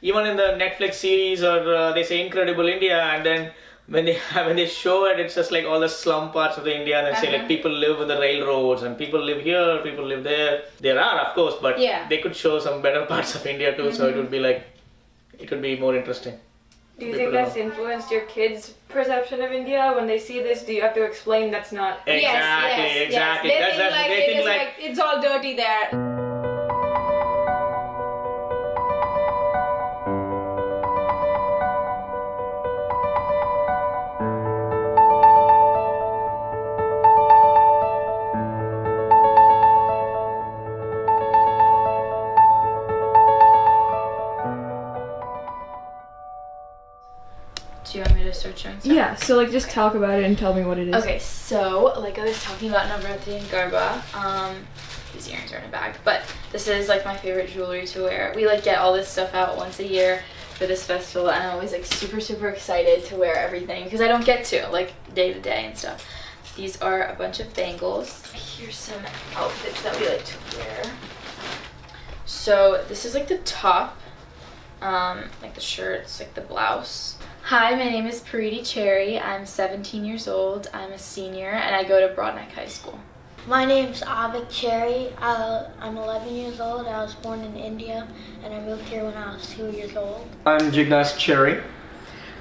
even in the Netflix series, or they say Incredible India, and then when they show it, it's just like all the slum parts of the India, and they say like people live with the railroads, and people live here, people live there. There are, of course, but they could show some better parts of India too, so it would be like, it would be more interesting. Do you think that's influenced your kids' perception of India? When they see this, do you have to explain that's not... Exactly. They think like it's all dirty there. Do you want me to start showing stuff? Yeah, so like just talk about it and tell me what it is. Okay, so like I was talking about Navratri and Garba, these earrings are in a bag, but this is like my favorite jewelry to wear. We like get all this stuff out once a year for this festival, and I'm always like super excited to wear everything because I don't get to like day to day and stuff. These are a bunch of bangles. Here's some outfits that we like to wear. So this is like the top, like the shirts, like the blouse. Hi, my name is Pariti Cherry. I'm 17 years old. I'm a senior and I go to Broadneck High School. My name's Avik Cherry. I'm 11 years old. I was born in India and I moved here when I was 2 years old. I'm Jignas Cherry.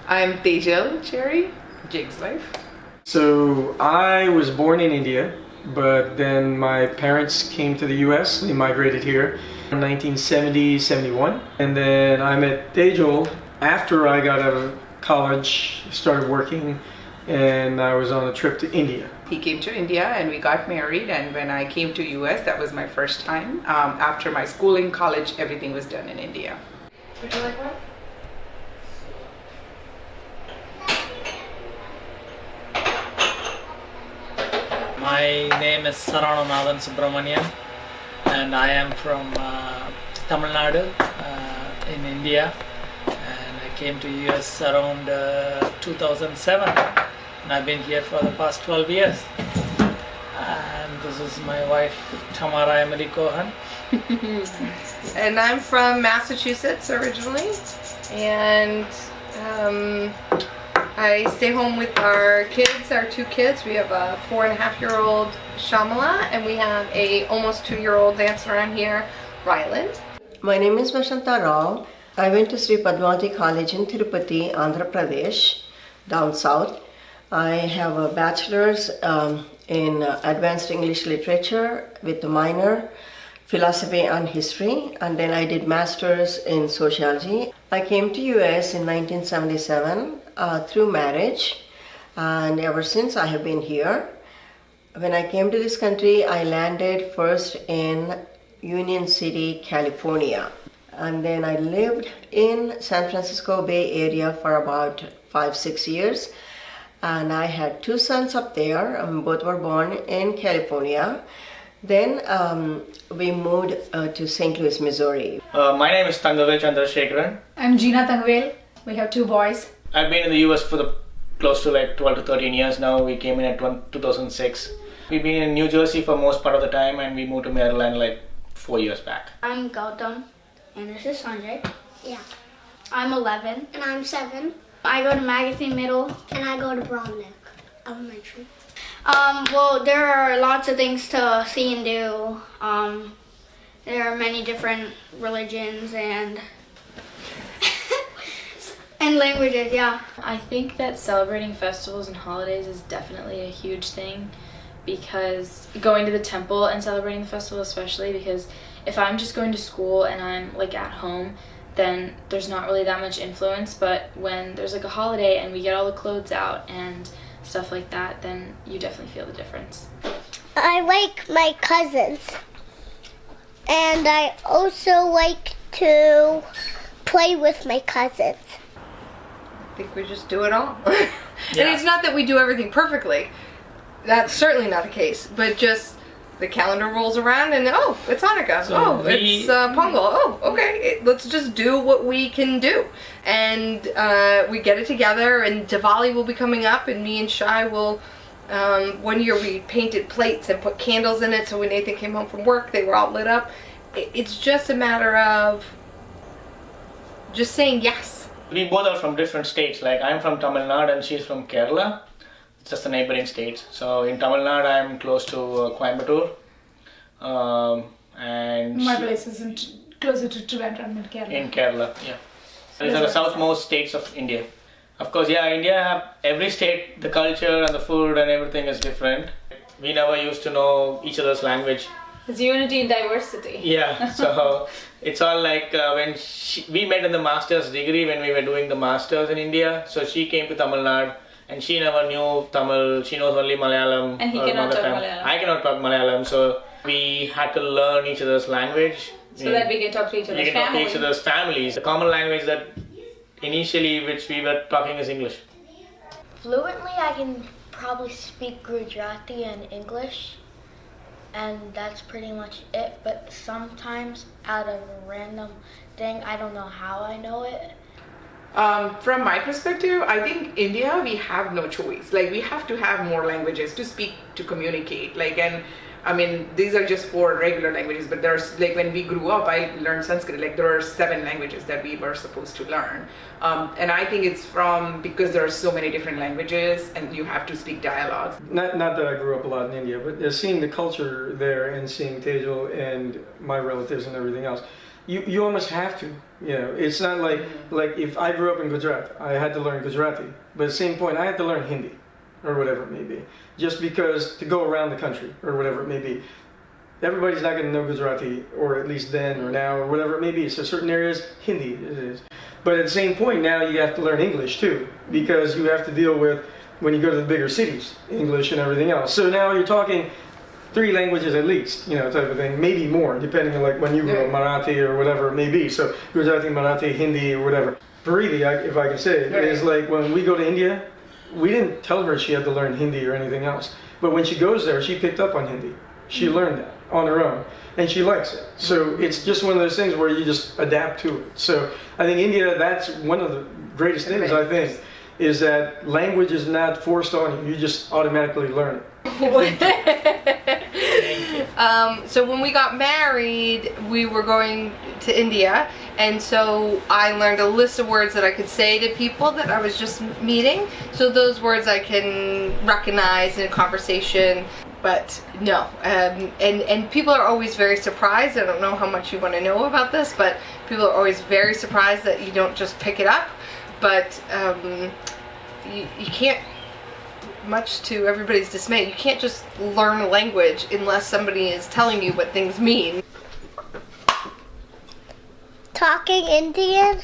I'm Tejal Cherry, Jake's wife. So I was born in India, but then my parents came to the US. They migrated here in 1970-71. And then I met Tejal after I got out of college, started working, and I was on a trip to India. He came to India and we got married, and when I came to US, that was my first time. After my schooling, college, everything was done in India. Would you like one? My name is Sarananathan Subramanian and I am from Tamil Nadu in India. Came to US around 2007 and I've been here for the past 12 years. And this is my wife Tamara Emily Cohen. And I'm from Massachusetts originally, and I stay home with our kids, our two kids. We have a 4.5-year-old Shamala and we have a almost 2-year-old dancing around here, Ryland. My name is Vashanta Rao. I went to Sri Padmavati College in Tirupati, Andhra Pradesh, down south. I have a bachelor's in advanced English literature with a minor, philosophy and history, and then I did master's in sociology. I came to US in 1977 through marriage, and ever since I have been here. When I came to this country, I landed first in Union City, California. And then I lived in San Francisco Bay Area for about 5-6 years. And I had 2 sons up there. Both were born in California. Then we moved to St. Louis, Missouri. My name is Tangavel Chandrasekharan. I'm Gina Tangavel. We have 2 boys. I've been in the US for close to like 12 to 13 years now. We came in at 2006. We've been in New Jersey for most part of the time, and we moved to Maryland like 4 years back. I'm Gautam. And this is Sanjay. Yeah. I'm 11. And I'm 7. I go to Magazine Middle. And I go to Broadneck Elementary. Well, there are lots of things to see and do. There are many different religions and and languages, yeah. I think that celebrating festivals and holidays is definitely a huge thing, because going to the temple and celebrating the festival especially, because if I'm just going to school and I'm like at home, then there's not really that much influence. But when there's like a holiday and we get all the clothes out and stuff like that, then you definitely feel the difference. I like my cousins. And I also like to play with my cousins. I think we just do it all. And it's not that we do everything perfectly. That's certainly not the case. But just the calendar rolls around and oh, it's Hanukkah. So it's Pongal. Oh, okay. Let's just do what we can do. And we get it together, and Diwali will be coming up, and me and Shai will... one year we painted plates and put candles in it, so when Nathan came home from work, they were all lit up. It's just a matter of just saying yes. We both are from different states. Like I'm from Tamil Nadu and she's from Kerala. It's just the neighboring states. So in Tamil Nadu, I'm close to Coimbatore. And My place is closer to Trivandrum in Kerala. in Kerala, yeah. These are the southmost states of India. Of course, yeah, India, every state, the culture and the food and everything is different. We never used to know each other's language. It's unity in diversity. Yeah, so it's all like when we met in the master's degree when we were doing the masters in India. So she came to Tamil Nadu and she never knew Tamil. She knows only Malayalam. And he cannot talk Malayalam. I cannot talk Malayalam, so we had to learn each other's language. So that we can talk to each other's We can talk to families. each other's families. The common language that initially which we were talking is English. Fluently, I can probably speak Gujarati and English, and that's pretty much it. But sometimes, out of a random thing, I don't know how I know it. From my perspective, I think India, we have no choice. Like, we have to have more languages to speak, to communicate. Like, and I mean, these are just 4 regular languages, but there's, like, when we grew up, I learned Sanskrit. Like, there are 7 languages that we were supposed to learn. And I think it's because there are so many different languages and you have to speak dialogues. Not that I grew up a lot in India, but seeing the culture there and seeing Tejal and my relatives and everything else, you almost have to. You know, it's not like if I grew up in Gujarat, I had to learn Gujarati. But at the same point, I had to learn Hindi or whatever it may be, just because to go around the country or whatever it may be. Everybody's not going to know Gujarati, or at least then or now or whatever it may be. So certain areas, Hindi it is. But at the same point, now you have to learn English too, because you have to deal with, when you go to the bigger cities, English and everything else. So now you're talking 3 languages at least, you know, type of thing, maybe more, depending on like when you grew up, Marathi or whatever it may be. So Gujarati, Marathi, Hindi or whatever. Paridi, if I can say it, is like when we go to India, we didn't tell her she had to learn Hindi or anything else. But when she goes there, she picked up on Hindi. She learned that on her own, and she likes it. So it's just one of those things where you just adapt to it. So I think India, that's one of the greatest things, I think, is that language is not forced on you. You just automatically learn it. So when we got married, we were going to India, and so I learned a list of words that I could say to people that I was just meeting. So those words I can recognize in a conversation. But no, and people are always very surprised. I don't know how much you want to know about this, but people are always very surprised that you don't just pick it up. But you can't, much to everybody's dismay, you can't just learn a language unless somebody is telling you what things mean. Talking Indian?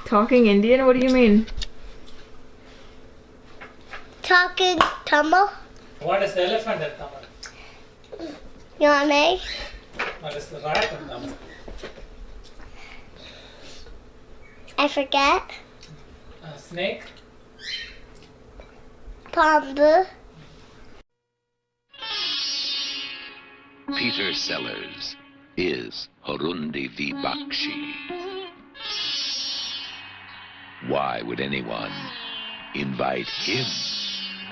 Talking Indian? What do you mean? Talking Tamil? What is the elephant in Tamil? Yane? What is the rat in Tamil? I forget. Snake? Pambu? Peter Sellers is Horundi V. Bakshi. Why would anyone invite him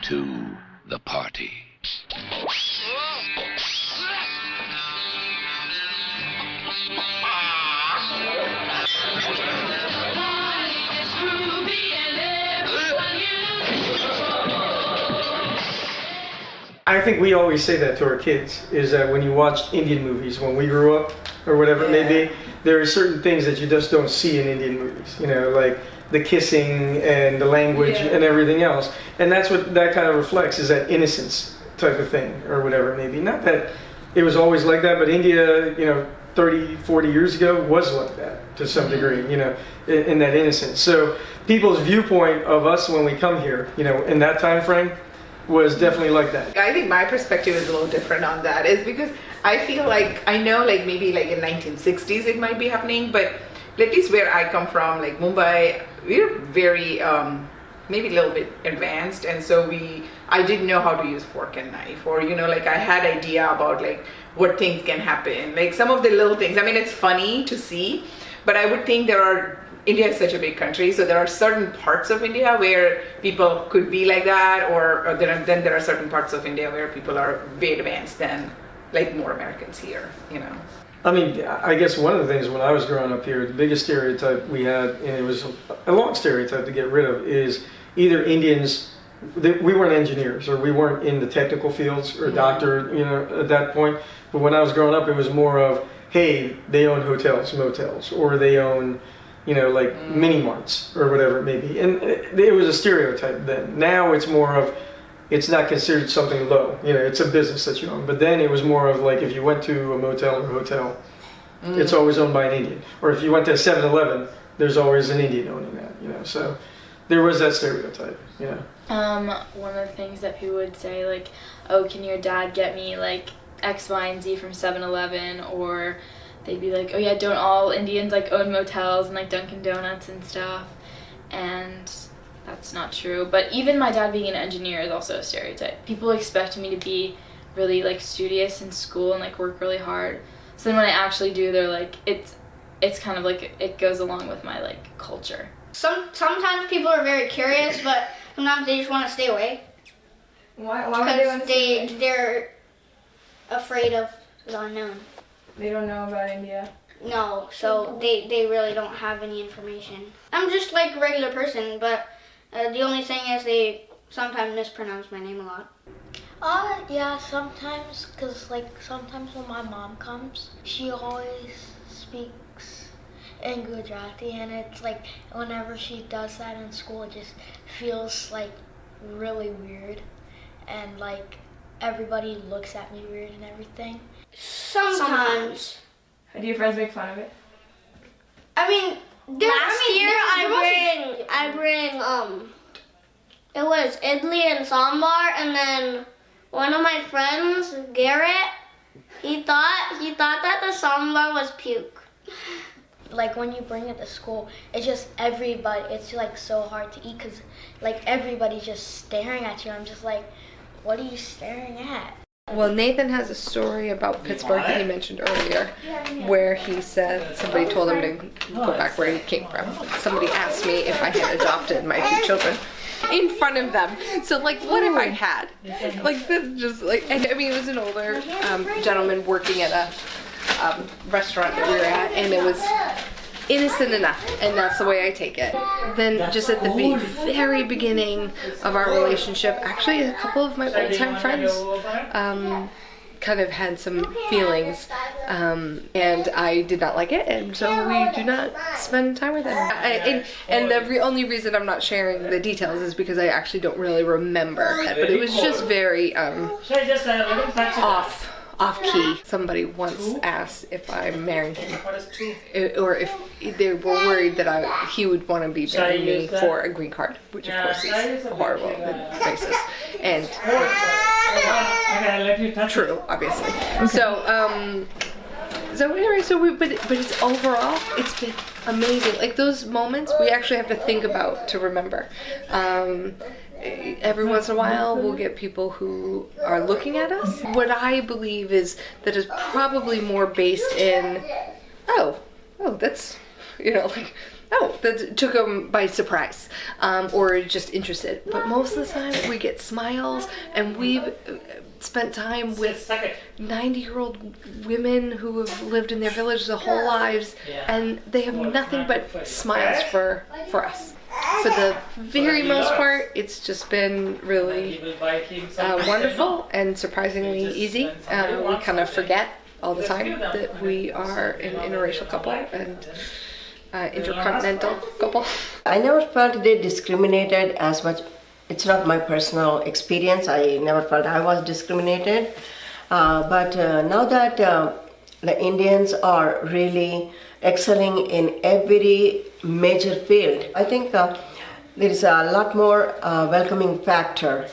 to the party? I think we always say that to our kids, is that when you watch Indian movies, when we grew up, or whatever it may be, there are certain things that you just don't see in Indian movies, you know, like the kissing and the language and everything else. And that's what that kind of reflects, is that innocence type of thing, or whatever it may be. Not that it was always like that, but India, you know, 30, 40 years ago was like that to some degree, you know, in that innocence. So people's viewpoint of us when we come here, you know, in that time frame, was definitely like that. I think my perspective is a little different on that, is because I feel like, I know like maybe like in 1960s it might be happening, but at least where I come from, like Mumbai, we're very, maybe a little bit advanced, and so I didn't know how to use fork and knife, or, you know, like I had idea about like what things can happen, like some of the little things. I mean, it's funny to see, but I would think India is such a big country, so there are certain parts of India where people could be like that, or then there are certain parts of India where people are way advanced than like more Americans here, you know. I mean, I guess one of the things when I was growing up here, the biggest stereotype we had, and it was a long stereotype to get rid of, is either Indians, we weren't engineers or we weren't in the technical fields or doctor, you know, at that point. But when I was growing up, it was more of, hey, they own hotels, motels, or they own, you know, like mini marts or whatever it may be. And it was a stereotype then. Now it's more of, it's not considered something low. You know, it's a business that you own. But then it was more of like if you went to a motel or hotel, it's always owned by an Indian. Or if you went to a 7-Eleven, there's always an Indian owning that, you know. So there was that stereotype, you know. One of the things that people would say, like, oh, can your dad get me, like, X, Y, and Z from 7-Eleven? Or they'd be like, oh yeah, don't all Indians, like, own motels and, like, Dunkin' Donuts and stuff? And that's not true. But even my dad being an engineer is also a stereotype. People expect me to be really, like, studious in school and, like, work really hard. So then when I actually do, they're like, it's kind of like, it goes along with my, like, culture. Sometimes people are very curious, but sometimes they just want to stay away. Why would they want to stay away? They're afraid of the unknown. They don't know about India. No, so they really don't have any information. I'm just like a regular person, but the only thing is they sometimes mispronounce my name a lot. Yeah, sometimes, because like sometimes when my mom comes, she always speaks in Gujarati, and it's like whenever she does that in school, it just feels like really weird, and like everybody looks at me weird and everything. Sometimes. Do your friends make fun of it? I mean, I bring it was idli and sambar, and then one of my friends, Garrett, he thought that the sambar was puke. Like when you bring it to school, it's just everybody, it's like so hard to eat because like everybody's just staring at you. I'm just like, what are you staring at? Well, Nathan has a story about Pittsburgh that he mentioned earlier where he said somebody told him to go back where he came from. Somebody asked me if I had adopted my 2 children in front of them. So like, what if I had? Like, this just like, and I mean, it was an older gentleman working at a restaurant that we were at, and it was innocent enough, and that's the way I take it. Then just at the very beginning of our relationship, actually a couple of my old-time friends kind of had some feelings, and I did not like it, and so we do not spend time with them. And the only reason I'm not sharing the details is because I actually don't really remember it, but it was just very off-key. Somebody once asked if I'm marrying him, or if they were worried that he would want to be marrying me for a green card, which of course is horrible and racist, and true, obviously. So anyway, but it's overall, it's been amazing. Like those moments, we actually have to think about to remember. Every once in a while we'll get people who are looking at us. What I believe is that it's probably more based in, oh, that's, you know, like, oh, that took them by surprise, or just interested. But most of the time we get smiles, and we've spent time with 90-year-old women who have lived in their village their whole lives, and they have nothing but smiles for us. For the very most part, it's just been really wonderful and surprisingly easy. We kind of forget all the time that we are an interracial couple and intercontinental couple. I never felt they discriminated as much. It's not my personal experience. I never felt I was discriminated. But now that the Indians are really excelling in every major field, I think there is a lot more welcoming factor